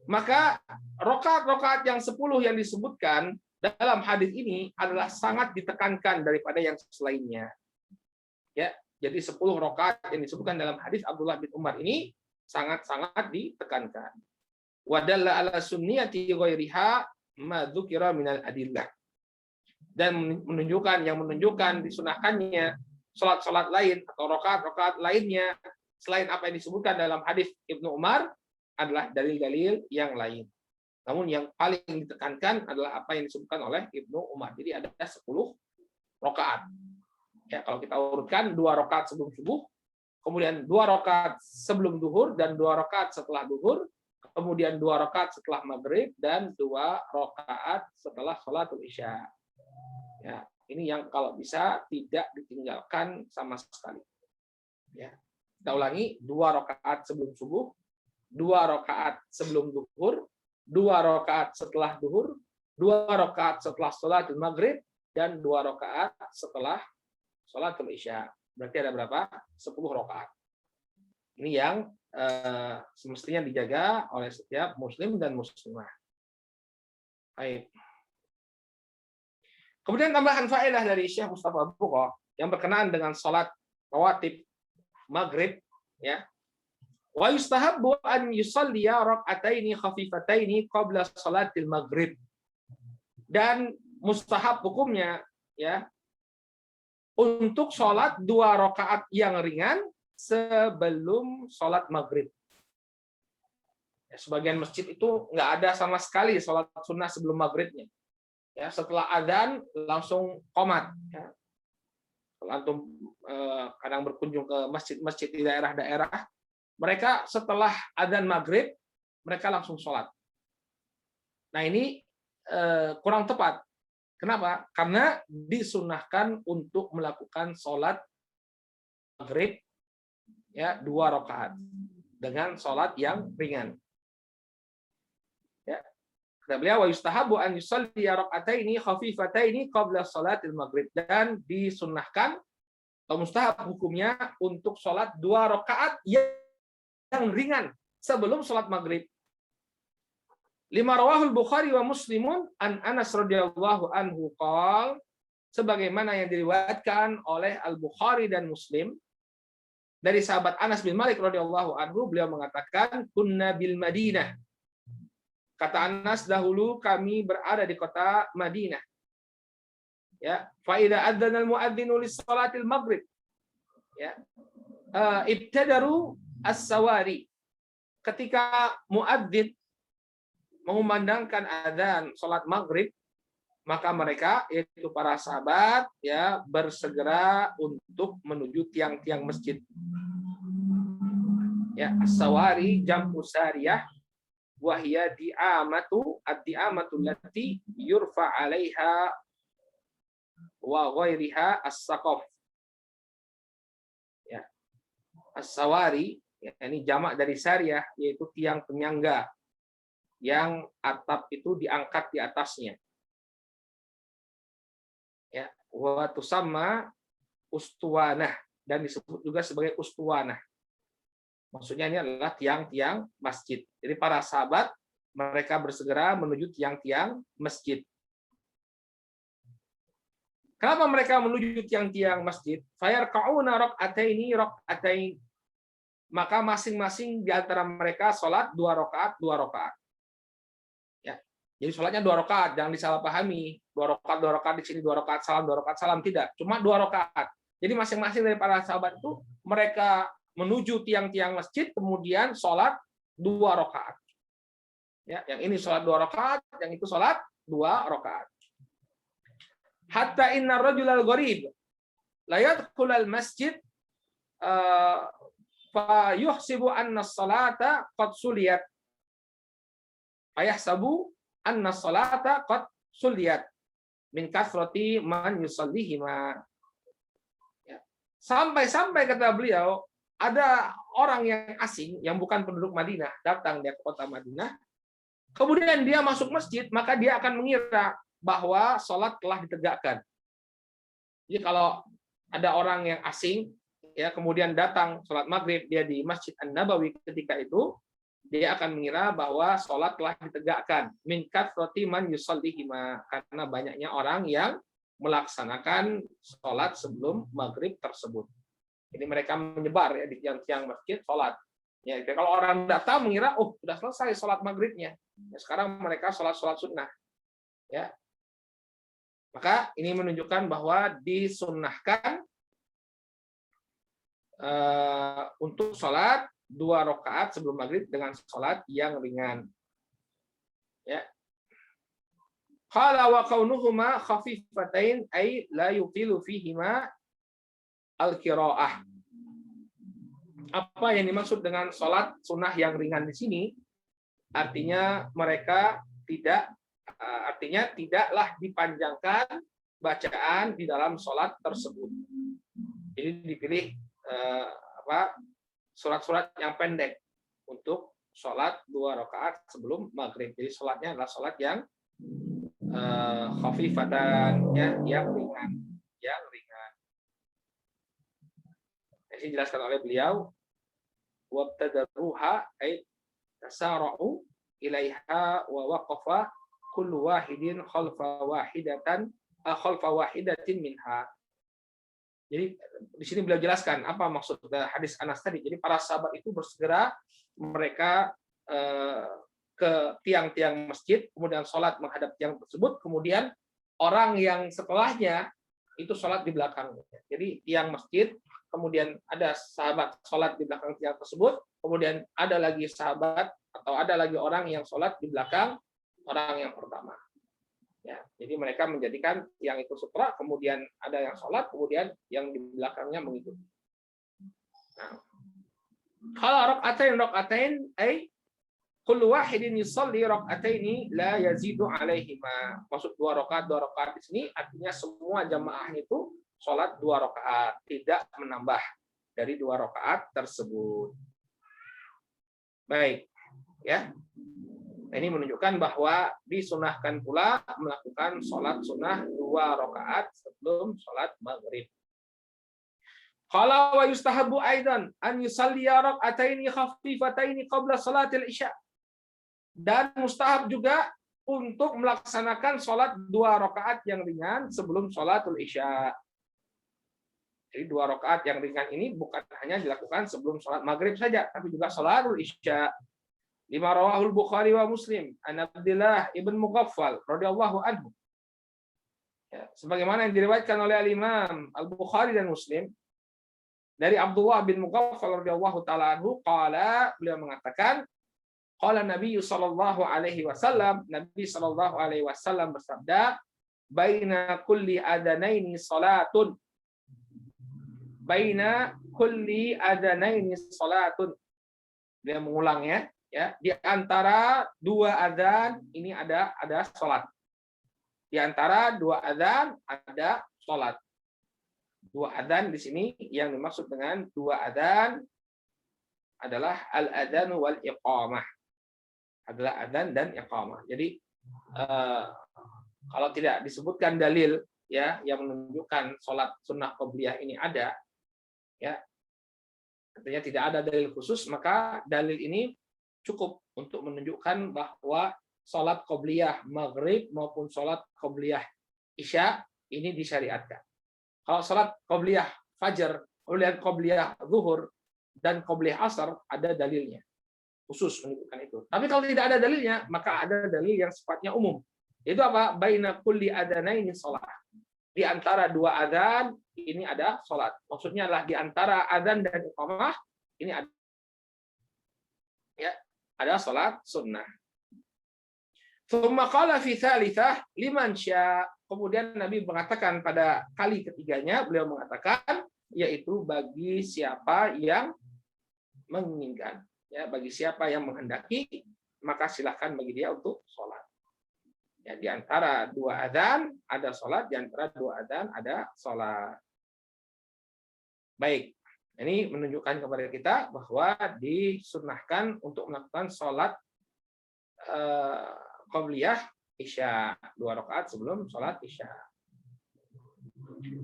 A: Maka rakaat-rakaat yang 10 yang disebutkan dalam hadis ini adalah sangat ditekankan daripada yang selainnya. Ya, jadi 10 rakaat yang disebutkan dalam hadis Abdullah bin Umar ini sangat-sangat ditekankan. Wa dalla ala sunniyati ghairiha ma dzukira minal adillah. Dan menunjukkan disunahkannya salat-salat lain atau rakaat-rakaat lainnya selain apa yang disebutkan dalam hadis Ibnu Umar adalah dalil-dalil yang lain. Namun yang paling ditekankan adalah apa yang disebutkan oleh Ibnu Umar. Jadi ada 10 rakaat. Ya, kalau kita urutkan 2 rakaat sebelum subuh, kemudian 2 rakaat sebelum duhur dan 2 rakaat setelah duhur, kemudian 2 rakaat setelah maghrib dan 2 rakaat setelah sholatul isya. Ya, ini yang kalau bisa tidak ditinggalkan sama sekali. Ya. Kita ulangi, 2 rakaat sebelum subuh, 2 rakaat sebelum duhur, 2 rakaat setelah duhur, 2 rakaat setelah sholatul maghrib, dan 2 rakaat setelah sholatul isya. Berarti ada berapa? 10 rakaat. Ini yang semestinya dijaga oleh setiap muslim dan muslimah. Baik. Kemudian tambahan faedah dari Syekh Mustafa Bugha yang berkenaan dengan salat rawatib maghrib, ya. Wa yustahabbu an yusalliya rak'ataini khafifataini qabla salatil maghrib. Dan mustahab hukumnya, ya, untuk sholat 2 rakaat yang ringan sebelum sholat maghrib. Ya, sebagian masjid itu nggak ada sama sekali sholat sunnah sebelum maghribnya. Ya, setelah adzan langsung qomat. Ya. Kalau antum kadang berkunjung ke masjid-masjid di daerah-daerah, mereka setelah adzan maghrib mereka langsung sholat. Nah ini kurang tepat. Kenapa? Karena disunnahkan untuk melakukan sholat maghrib ya 2 rakaat dengan sholat yang ringan. Ya. Kata beliau, wa yustahabu an yusalli raka'ataini khafifataini qabla sholatil maghrib, dan disunnahkan atau mustahab hukumnya untuk sholat 2 rakaat yang ringan sebelum sholat maghrib. Lima rawahul Bukhari wa Muslimun an Anas radhiyallahu anhu qol, sebagaimana yang diriwayatkan oleh Al-Bukhari dan Muslim dari sahabat Anas bin Malik radhiyallahu anhu, beliau mengatakan kunna bil Madinah. Kata Anas, dahulu kami berada di kota Madinah. Ya, fa idza adzana al muadzinu lis salatil maghrib. Ya. Ibtadaru as-sawari. Ketika muadzin mengumandangkan adzan salat maghrib, maka mereka, yaitu para sahabat, ya, bersegera untuk menuju tiang-tiang masjid. Ya, as-sawari jam'u sariyah wa hiya di'amatu ad-di'amatu allati yurfa 'alaiha wa ghairiha as-saqaf. Ya. As-sawari, ya, ini jamak dari sariyah, yaitu tiang penyangga yang atap itu diangkat di atasnya. Ya, wa tusamma ustuwanah, dan disebut juga sebagai ustuwanah. Maksudnya ini adalah tiang-tiang masjid. Jadi para sahabat mereka bersegera menuju tiang-tiang masjid. Kenapa mereka menuju tiang-tiang masjid? Fayarka'una raka'ataini raka'atain. Maka masing-masing di antara mereka sholat 2 rakaat, 2 rakaat. Ya. Jadi sholatnya 2 rakaat, jangan disalahpahami. 2 rakaat di sini, 2 rakaat salam, tidak. Cuma 2 rakaat. Jadi masing-masing dari para sahabat itu mereka menuju tiang-tiang masjid, kemudian sholat 2 rakaat. Ya, yang ini sholat 2 rakaat, yang itu sholat 2 rakaat. Hatta inna rajulal gharib la yadkhulul masjid fa yuhsibu anna as-salata qad suliyat. Ayahsabu anna as-salata qad suliyat min kathrati man yusallihima. Ya. Sampai-sampai kata beliau, ada orang yang asing yang bukan penduduk Madinah datang dia ke kota Madinah, kemudian dia masuk masjid, maka dia akan mengira bahwa sholat telah ditegakkan. Jadi kalau ada orang yang asing, ya, kemudian datang sholat maghrib, dia di Masjid An-Nabawi ketika itu, dia akan mengira bahwa sholat telah ditegakkan. Min kathrati man yusallihima, karena banyaknya orang yang melaksanakan sholat sebelum maghrib tersebut. Jadi mereka menyebar, ya, di tiang-tiang masjid sholat. Ya, kalau orang datang mengira, oh sudah selesai sholat maghribnya. Ya, sekarang mereka sholat sunnah. Ya. Maka ini menunjukkan bahwa disunnahkan untuk sholat 2 rakaat sebelum maghrib dengan sholat yang ringan. Ya. Qala wa kaunuhuma khafifatain ay la yutilu fihima al-qiraah. Apa yang dimaksud dengan sholat sunnah yang ringan di sini? Artinya mereka tidaklah dipanjangkan bacaan di dalam sholat tersebut. Jadi dipilih surat-surat yang pendek untuk sholat 2 rakaat sebelum maghrib. Jadi sholatnya adalah sholat yang khafifatan, yang ringan. Ini dijelaskan oleh beliau, wabtadaruha ay tasara'u ilaiha wa waqafa kullu wahidin khalfa wahidatin minha. Jadi di sini beliau jelaskan apa maksud hadis Anas tadi. Jadi para sahabat itu bersegera mereka ke tiang-tiang masjid, kemudian sholat menghadap tiang tersebut, kemudian orang yang setelahnya itu sholat di belakangnya. Jadi tiang masjid, kemudian ada sahabat sholat di belakang tiang tersebut, kemudian ada lagi sahabat atau ada lagi orang yang sholat di belakang orang yang pertama. Ya, jadi mereka menjadikan tiang itu sutra, kemudian ada yang sholat, kemudian yang di belakangnya mengikuti. Nah, kalau rokaatain, kullu wahidin yusalli rakaataini la yazidu alaihima. Maksud dua rakaat di sini artinya semua jamaah itu sholat 2 rakaat, tidak menambah dari 2 rakaat tersebut. Baik, ya. Ini menunjukkan bahwa disunahkan pula melakukan sholat sunnah 2 rakaat sebelum sholat maghrib. Qala wa yustahabu aidan an yusalliya rak'ataini khafifataini qabla salatil isya. Dan mustahab juga untuk melaksanakan sholat 2 rakaat yang ringan sebelum sholatul isya. Jadi 2 rakaat yang ringan ini bukan hanya dilakukan sebelum sholat maghrib saja, tapi juga sholatul isya. Lima rawahul Bukhari wa Muslim an Abdullah ibn Mughaffal radhiyallahu anhu. Ya, sebagaimana yang diriwayatkan oleh Al-Imam Al-Bukhari dan Muslim dari Abdullah bin Mughaffal radhiyallahu taala anhu, qala, beliau mengatakan, qala Nabi sallallahu alaihi wasallam, Nabi sallallahu alaihi wasallam bersabda, baina kulli adanaini salatun. Baina kulli adanaini salatun. Dia mengulangnya. Ya, di antara 2 adzan ini ada salat. Di antara 2 adzan ada salat. 2 adzan di sini yang dimaksud dengan 2 adzan adalah al-adzan wal iqamah. Adalah adzan dan iqamah. Jadi kalau tidak disebutkan dalil ya yang menunjukkan salat sunnah qabliyah ini ada, ya artinya tidak ada dalil khusus, maka dalil ini cukup untuk menunjukkan bahwa sholat qobliyah maghrib maupun sholat qobliyah isya ini disyariatkan. Kalau sholat qobliyah fajar, kemudian qobliyah zuhur, dan qobliyah asar ada dalilnya khusus menunjukkan itu. Tapi kalau tidak ada dalilnya, maka ada dalil yang sifatnya umum. Itu apa? Baina kulli adanaini sholat. Di antara 2 adzan ini ada sholat. Maksudnya adalah di antara adzan dan iqamah ini ada, ya, ada sholat sunnah. Tsumma qala fi tsalitsah liman syaa. Kemudian Nabi mengatakan pada kali ketiganya, beliau mengatakan yaitu bagi siapa yang menginginkan, ya, bagi siapa yang menghendaki, maka silakan bagi dia untuk sholat. Ya, di antara 2 adzan ada sholat, di antara 2 adzan ada sholat. Baik. Ini menunjukkan kepada kita bahwa disunnahkan untuk melakukan sholat qabliyah isya 2 rakaat sebelum sholat isya.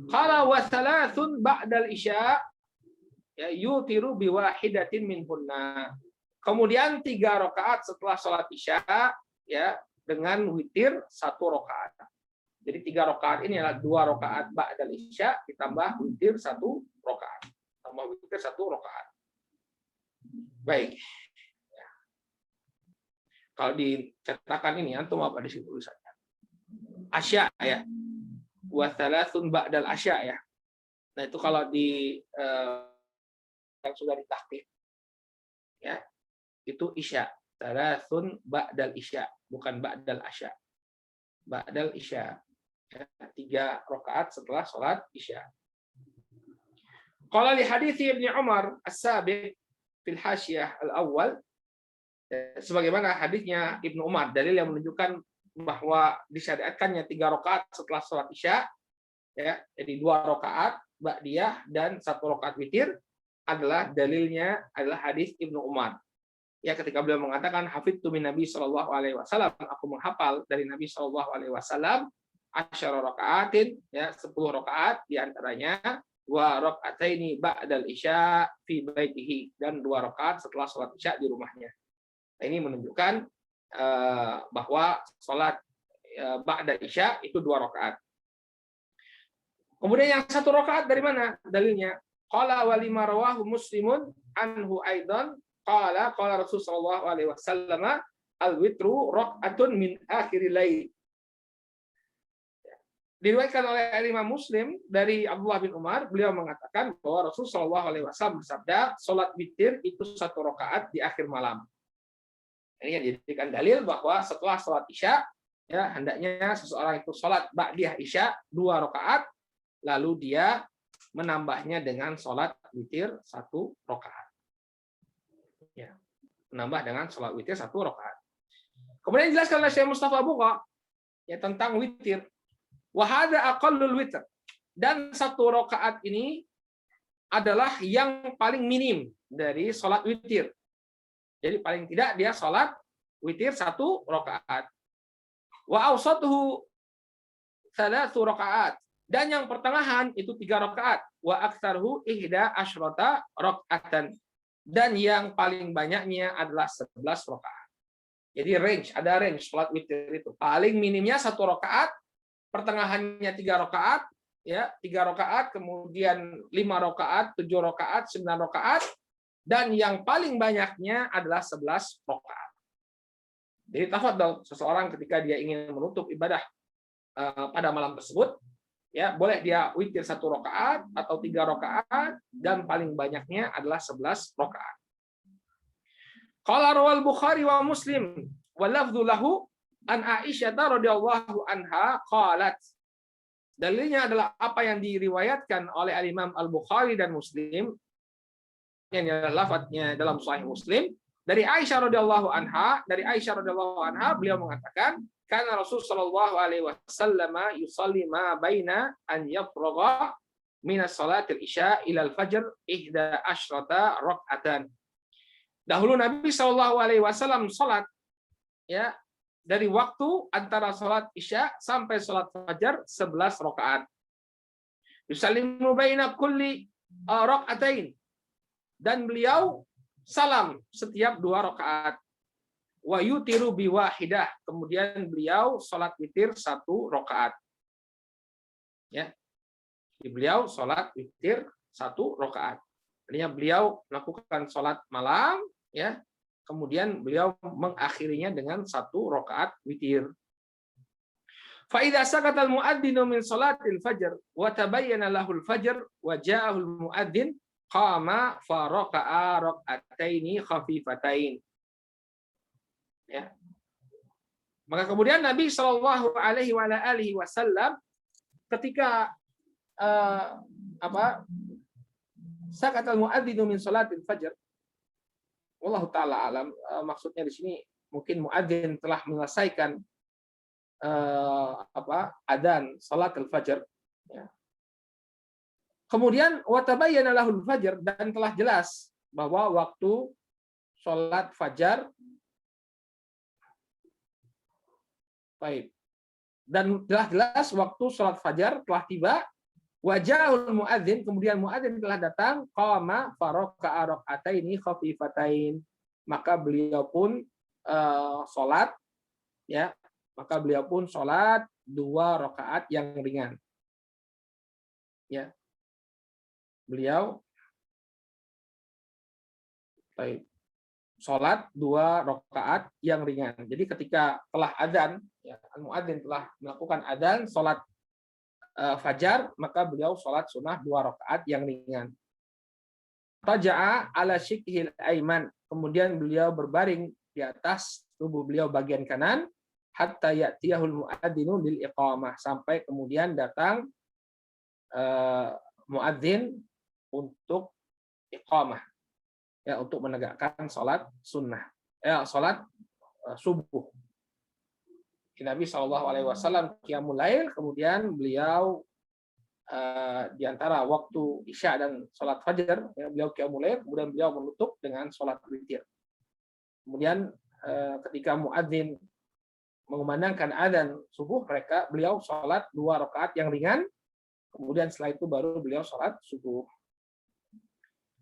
A: Qala wa thalathun ba'dal isya ya yutiru biwahidatin minhunna. Kemudian 3 rakaat setelah sholat isya ya dengan witir 1 rakaat. Jadi 3 rakaat ini adalah 2 rakaat ba'dal isya ditambah witir 1 rakaat. Tambah witir 1 rakaat. Baik. Ya. Kalau di cetakan ini antum apa di situ tulisannya? Asya ya. Wa thalathun ba'dal asya ya. Nah, itu kalau di yang sudah ditahqiq ya. Itu isya. Thalathun ba'dal isya, bukan ba'dal asya. Ba'dal isya. Ya, 3 rakaat setelah sholat isya. Qala li hadits Ibnu Umar as-sabiq fil hasyiyah al-awwal, sebagaimana hadisnya Ibnu Umar, dalil yang menunjukkan bahwa disyariatkannya 3 rakaat setelah sholat isya, ya, jadi 2 rakaat ba'diyah dan 1 rakaat witir adalah dalilnya adalah hadis Ibnu Umar. Ya, ketika beliau mengatakan hafidtu min Nabi sallallahu alaihi wasallam, aku menghafal dari Nabi sallallahu alaihi wasallam asyara rakaatin, ya, 10 rakaat di antaranya wa rakaataini ba'dal isya fi baitihi, dan 2 rakaat setelah sholat isya di rumahnya. Nah, ini menunjukkan bahwa sholat ba'da isya itu 2 rakaat. Kemudian yang 1 rakaat dari mana dalilnya? Qala wa lima rawahu Muslimun anhu aidan qala qala Rasul sallallahu alaihi wasallam al-witru rakaatun min akhiril lail. Diriwayatkan oleh Imam Muslim dari Abdullah bin Umar, beliau mengatakan bahwa Rasulullah SAW bersabda, sholat witir itu 1 rakaat di akhir malam. Ini yang dijadikan dalil bahwa setelah sholat isya, ya hendaknya seseorang itu sholat ba'diyah isya 2 rakaat, lalu dia menambahnya dengan sholat witir 1 rakaat. Ya, menambah dengan sholat witir 1 rakaat. Kemudian dijelaskan oleh Syekh Mustafa Buqa ya tentang witir. Wahada aqallul witr, dan 1 rakaat ini adalah yang paling minim dari sholat witir. Jadi paling tidak dia sholat witir 1 rakaat. Wa awsatuhu 3 rakaat, dan yang pertengahan itu 3 rakaat. Wa aktsaruhu 11 rakaatan, dan yang paling banyaknya adalah 11 rakaat. Jadi ada range sholat witir itu. Paling minimnya 1 rakaat, pertengahannya 3 rakaat, ya 3 rakaat, kemudian 5 rakaat, 7 rakaat, 9 rakaat, dan yang paling banyaknya adalah 11 rakaat. Jadi tafadhol seseorang ketika dia ingin menutup ibadah pada malam tersebut, ya boleh dia witir 1 rakaat atau 3 rakaat, dan paling banyaknya adalah 11 rakaat. Qala rawal Bukhari wa Muslim wa lafdhu lahu an Aisyah radhiyallahu anha qalat. Dalilnya adalah apa yang diriwayatkan oleh Imam Al-Bukhari dan Muslim, yang lafadznya dalam Sahih Muslim, dari Aisyah radhiyallahu anha, beliau mengatakan, karena Rasul sallallahu alaihi wasallam yusalli ma baina an yafragha min as-salatil isya ila al-fajr 11 rakaatan. Dahulu Nabi sallallahu alaihi wasallam salat ya dari waktu antara sholat isya sampai sholat fajar 11 rakaat. Yusallimu baina kulli rakaatain, dan beliau salam setiap 2 rakaat. Wa yutiru biwahidah, kemudian beliau sholat witir 1 rakaat. Ya. Beliau sholat witir 1 rakaat. Artinya beliau melakukan sholat malam, ya. Kemudian beliau mengakhirinya dengan 1 rakaat witir. Fa idza sakata al-muadzinu min salatil fajr wa tabayyana lahu al-fajr wa ja'ahu al-muadzin qama fa raka'a rak'ataini khafifatain. Ya. Maka kemudian Nabi Shallallahu alaihi wasallam ketika sakata al-muadzinu min salatil fajr, wallahu taala alam, maksudnya di sini mungkin muadzin telah menyelesaikan adzan salat al-fajr, ya. Kemudian wa tabayyana lahul fajr, dan telah jelas bahwa waktu salat fajar, baik, dan telah jelas waktu salat fajar telah tiba. Wajahul muadzin, kemudian muadzin telah datang, qama faraka'a rak'ataini khafifatain, maka beliau pun salat, ya, maka beliau pun salat 2 rakaat yang ringan. Ya. Beliau baik, salat 2 rakaat yang ringan. Jadi ketika telah adzan, ya, al-muadzin telah melakukan adzan salat fajar, maka beliau sholat sunnah 2 rakaat yang ringan. Taja'a ala shikhil aiman, kemudian beliau berbaring di atas tubuh beliau bagian kanan, hatta ya'tiyahul muadzinu lil iqamah, sampai kemudian datang muadzin untuk iqamah, ya, untuk menegakkan sholat sunnah, ya, sholat subuh. Nabi SAW qiyamul lail, kemudian beliau di antara waktu isya dan sholat fajar, ya, beliau qiyamul lail, kemudian beliau menutup dengan sholat witir. Kemudian ketika muadzin mengumandangkan adzan subuh, beliau sholat 2 rakaat yang ringan, kemudian setelah itu baru beliau sholat subuh.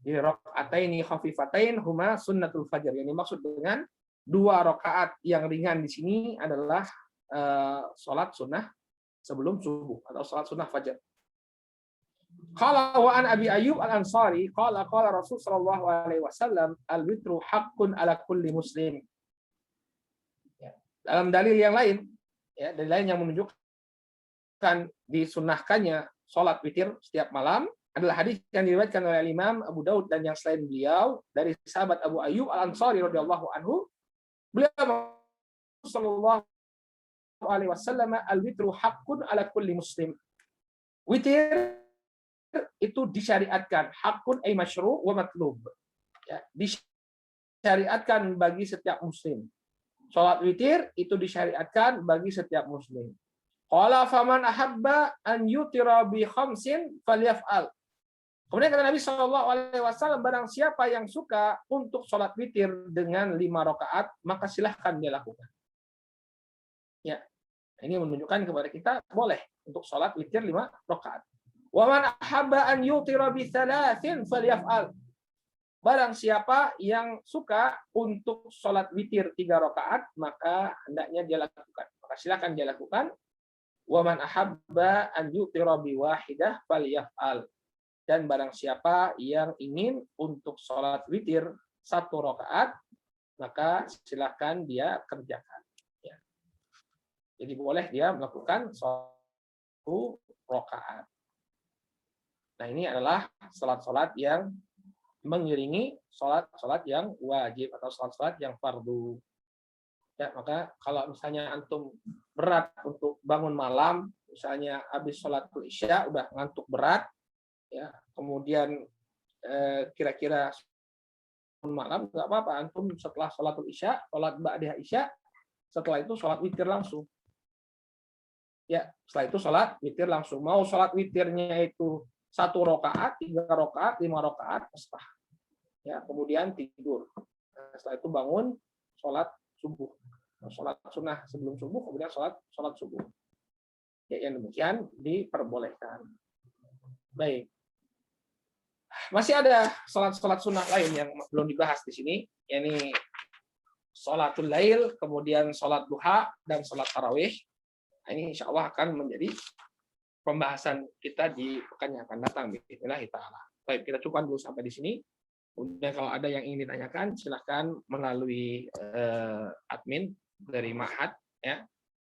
A: Jadi raka'ataini khafifatain huma sunnatul fajar. Yang dimaksud dengan 2 rakaat yang ringan di sini adalah sholat sunnah sebelum subuh atau sholat sunnah fajar. Qala wa an Abi Ayyub Al-Ansari qala Rasul sallallahu alaihi wasallam al-witru haqqun ala kulli muslim. Ya. Dalam dalil yang lain, ya, dalil lain yang menunjukkan menunjukkan disunahkannya sholat witir setiap malam adalah hadis yang diriwayatkan oleh Imam Abu Daud dan yang selain beliau dari sahabat Abu Ayyub Al-Ansari radhiyallahu anhu. Beliau sallallahu alaihi wasallam, al-witru haqqun ala kulli muslim. Witir itu disyariatkan, haqqun ay masyru' wa matlub. Ya, disyariatkan bagi setiap muslim. Salat witir itu disyariatkan bagi setiap muslim. Qala faman ahabba an yutira bi khamsin falyaf'al. Kemudian kata Nabi Shallallahu Alaihi Wasallam, barang siapa yang suka untuk sholat witir dengan 5 rakaat, maka silahkan dia lakukan. Ya, ini menunjukkan kepada kita boleh untuk sholat witir 5 rakaat. Wa man ahabba an yutira bi thalathin falyaf'al. Barang siapa yang suka untuk sholat witir 3 rakaat, maka hendaknya dia lakukan. Maka silahkan dia lakukan. Wa man ahabba an yutira bi wahidah falyaf'al. Dan barang siapa yang ingin untuk sholat witir 1 rakaat, maka silahkan dia kerjakan. Ya. Jadi boleh dia melakukan 1 rakaat. Nah, ini adalah sholat-sholat yang mengiringi sholat-sholat yang wajib atau sholat-sholat yang fardu. Ya, maka kalau misalnya antum berat untuk bangun malam, misalnya habis sholat isya udah ngantuk berat, ya, kemudian kira-kira malam nggak apa-apa, antum setelah sholatul isya, sholat ba'da isya, setelah itu sholat witir langsung. Ya, setelah itu sholat witir langsung. Mau sholat witirnya itu 1 rakaat, 3 rakaat, 5 rakaat, terserah. Ya, kemudian tidur. Nah, setelah itu bangun sholat subuh, sholat sunnah sebelum subuh, kemudian sholat subuh. Ya, yang demikian diperbolehkan. Baik. Masih ada sholat sunnah lain yang belum dibahas di sini, yakni sholatul lail, kemudian sholat duha, dan sholat tarawih. Nah, ini insya Allah akan menjadi pembahasan kita di pekan yang akan datang. Bismillahirrahmanirrahim ta'ala. Baik, kita cukupkan dulu sampai di sini. Kemudian kalau ada yang ingin ditanyakan, silahkan melalui admin dari Ma'had. Ya.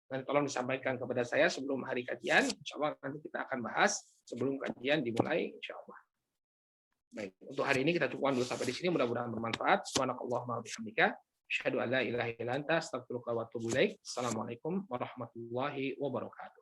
A: Dan tolong disampaikan kepada saya sebelum hari kajian. Insya Allah nanti kita akan bahas sebelum kajian dimulai. Insya Allah. Baik, untuk hari ini kita cukupkan dulu sampai di sini. Mudah-mudahan bermanfaat. Subhanakallahumma wa bihamdika, asyhadu an la ilaha illa anta, astaghfiruka wa atubu ilaik. Assalamualaikum warahmatullahi wabarakatuh.